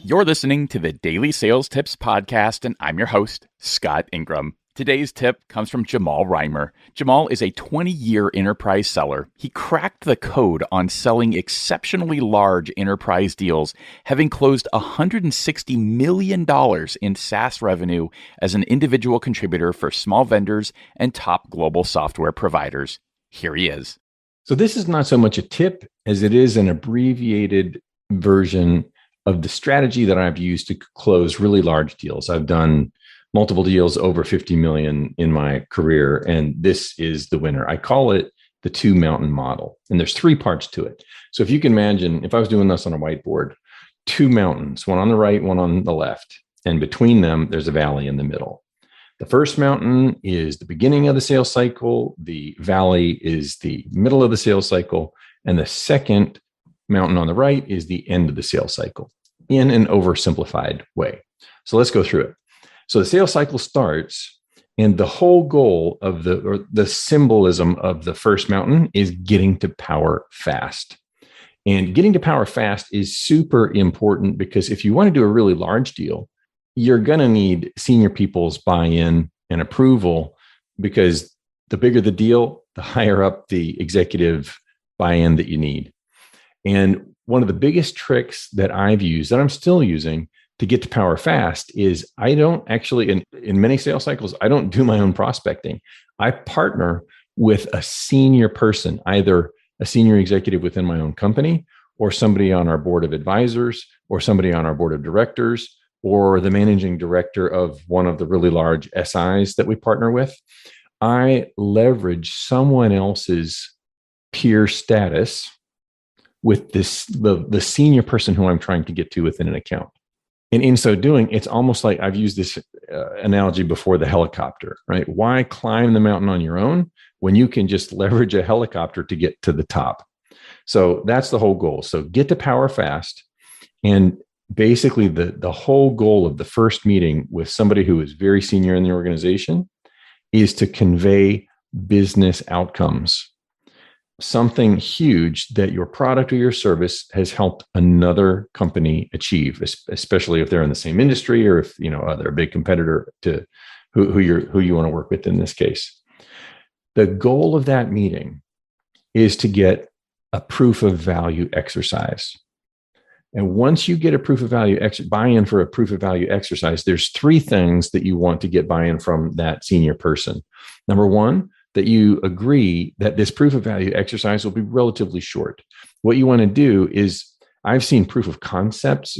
You're listening to the Daily Sales Tips podcast, and I'm your host, Scott Ingram. Today's tip comes from Jamal Reimer. Jamal is a 20-year enterprise seller. He cracked the code on selling exceptionally large enterprise deals, having closed $160 million in SaaS revenue as an individual contributor for small vendors and top global software providers. Here he is. So this is not so much a tip as it is an abbreviated version of the strategy that I've used to close really large deals. I've done multiple deals over 50 million in my career, and this is the winner. I call it the two mountain model, and there's three parts to it. So if you can imagine, if I was doing this on a whiteboard, two mountains, one on the right, one on the left, and between them, there's a valley in the middle. The first mountain is the beginning of the sales cycle. The valley is the middle of the sales cycle, and the second mountain on the right is the end of the sales cycle in an oversimplified way. So let's go through it. So the sales cycle starts, and the whole goal of the symbolism of the first mountain is getting to power fast. And getting to power fast is super important because if you want to do a really large deal, you're going to need senior people's buy-in and approval, because the bigger the deal, the higher up the executive buy-in that you need. And one of the biggest tricks that I've used, that I'm still using to get to power fast, is I don't actually, in many sales cycles, I don't do my own prospecting. I partner with a senior person, either a senior executive within my own company, or somebody on our board of advisors, or somebody on our board of directors, or the managing director of one of the really large SIs that we partner with. I leverage someone else's peer status with the senior person who I'm trying to get to within an account. And in so doing, it's almost like I've used this analogy before, the helicopter, right? Why climb the mountain on your own when you can just leverage a helicopter to get to the top? So that's the whole goal. So get to power fast. And basically the whole goal of the first meeting with somebody who is very senior in the organization is to convey business outcomes. Something huge that your product or your service has helped another company achieve, especially if they're in the same industry, or if they're a big competitor to who you want to work with in this case. The goal of that meeting is to get a proof of value exercise. And once you get a proof of value buy-in for a proof of value exercise, there's three things that you want to get buy-in from that senior person. Number one, that you agree that this proof of value exercise will be relatively short. What you want to do is, I've seen proof of concepts,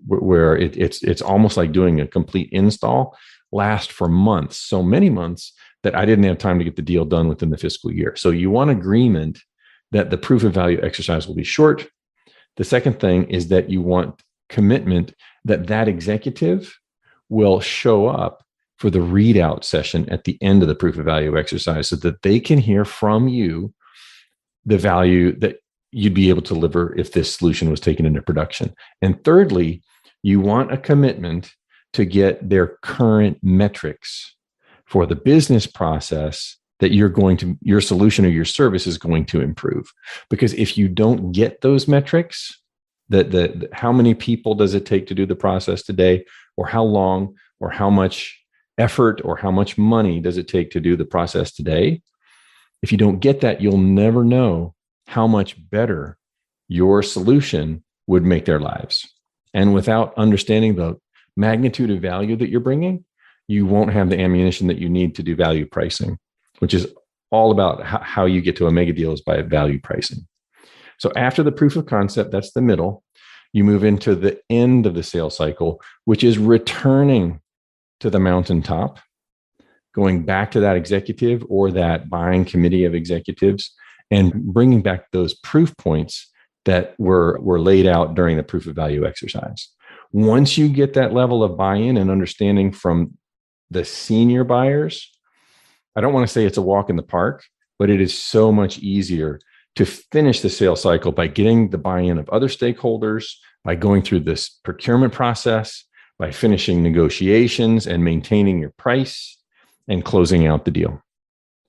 where it's almost like doing a complete install, last for months, so many months that I didn't have time to get the deal done within the fiscal year. So you want agreement that the proof of value exercise will be short. The second thing is that you want commitment that executive will show up for the readout session at the end of the proof of value exercise, so that they can hear from you the value that you'd be able to deliver if this solution was taken into production. And thirdly, you want a commitment to get their current metrics for the business process that your solution or your service is going to improve. Because if you don't get those metrics, how many people does it take to do the process today, or how long, or how much effort, or how much money does it take to do the process today? If you don't get that, you'll never know how much better your solution would make their lives. And without understanding the magnitude of value that you're bringing, you won't have the ammunition that you need to do value pricing, which is all about how you get to a mega deal, is by value pricing. So after the proof of concept, that's the middle, you move into the end of the sales cycle, which is returning to the mountaintop, going back to that executive or that buying committee of executives, and bringing back those proof points that were laid out during the proof of value exercise. Once you get that level of buy-in and understanding from the senior buyers, I don't want to say it's a walk in the park, but it is so much easier to finish the sales cycle by getting the buy-in of other stakeholders, by going through this procurement process, by finishing negotiations and maintaining your price and closing out the deal.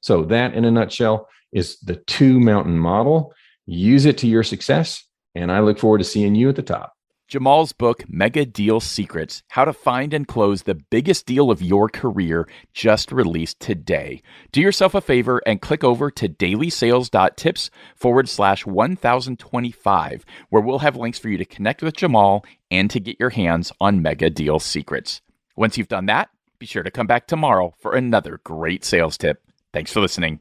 So that, in a nutshell, is the two mountain model. Use it to your success, and I look forward to seeing you at the top. Jamal's book, Mega Deal Secrets: How to Find and Close the Biggest Deal of Your Career, just released today. Do yourself a favor and click over to dailysales.tips/1025, where we'll have links for you to connect with Jamal and to get your hands on Mega Deal Secrets. Once you've done that, be sure to come back tomorrow for another great sales tip. Thanks for listening.